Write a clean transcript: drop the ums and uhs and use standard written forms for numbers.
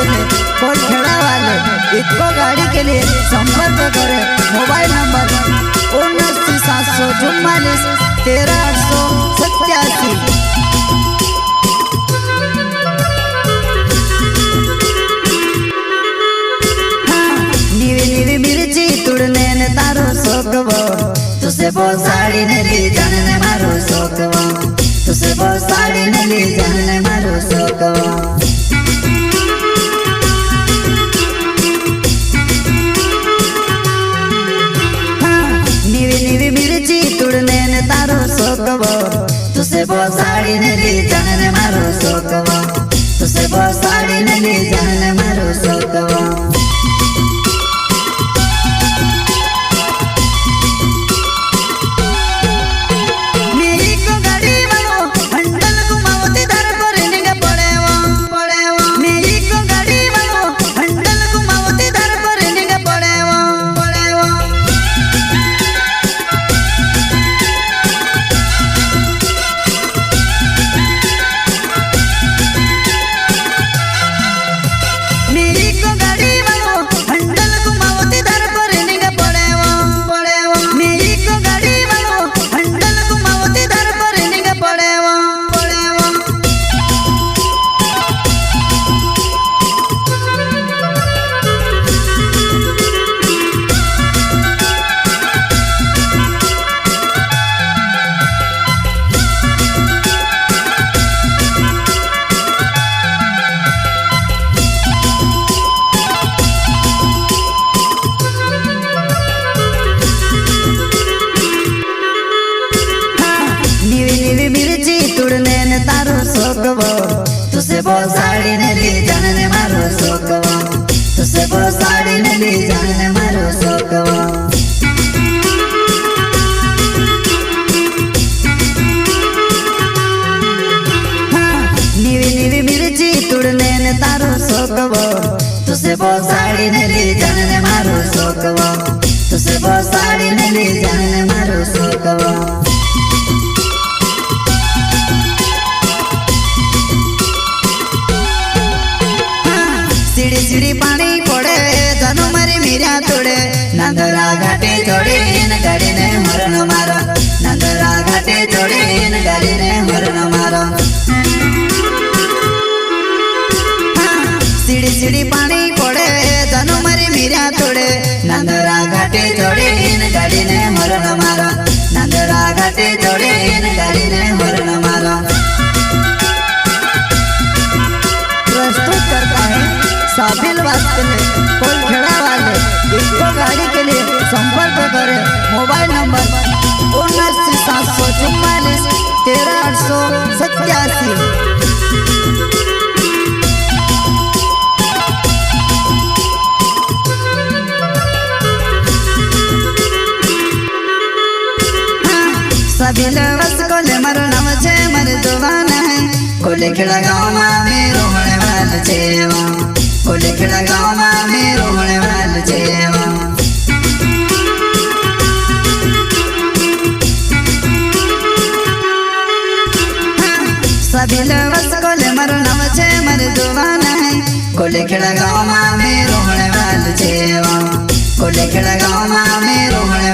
वाले कोल खेड़ा वाले इको गाड़ी के लिए संपर्क करें। Mobile number 79,744,13,887। मिर्ची तुड़ने ने तारो सोकवो तुसे वो साड़ी ने ली जाने मारो सोकवो तुसे वो साड़ी ने ली जाने मारो सोकवो। नीवी मिर्ची तुड़ने ने तारो सोकवो तुसे वो साड़ी ने ली जाने मारो सोकवो तुसे वो साड़ी ने ली जाने मारो सोकवो। मिर्ची तुड़ने ने तारो सोकवो तुसे वो साड़ी ने ली जाने मारो सोकवो तुसे वो साड़ी ने ली जाने मारो सोकवो। नीवी मिर्ची तुड़ने ने तारो सोकवो तुसे वो साड़ी ने ली जाने मारो सोकवो तुसे वो साड़ी ने ली जाने मारो सोकवो। सीढ़ी सीढ़ी पानी पड़े धनु मारी मीरा तोड़े नंदरा घाटे चढ़े इन गाड़ी ने हरण मारो नंदरा घाटे चढ़े इन गाड़ी ने हरण मारो। सीढ़ी सीढ़ी पानी पड़े धनु मारी मीरा तोड़े नंदरा घाटे चढ़े इन गाड़ी ने हरण मारो नंदरा घाटे चढ़े इन गाड़ी ने हरण मारो। प्रस्तुत करता है साबिल वास्तव कोल खेड़ा वाले इको गाड़ी के लिए संपर्क करें। Mobile number 79,744,13,887। साबिल वास कोले मारो नाम छे मारे जवान है कोले खेड़ा गाँव में मेरो होने वाला छेवा कोले खेड़ा गाँव में मेरो होने वाला छेवा। साबिल वास कोले मारो नाम छे मारे जवान है कोले खेड़ा गाँव में मेरो होने वाला छेवा कोले खेड़ा गाँव में मेरो होने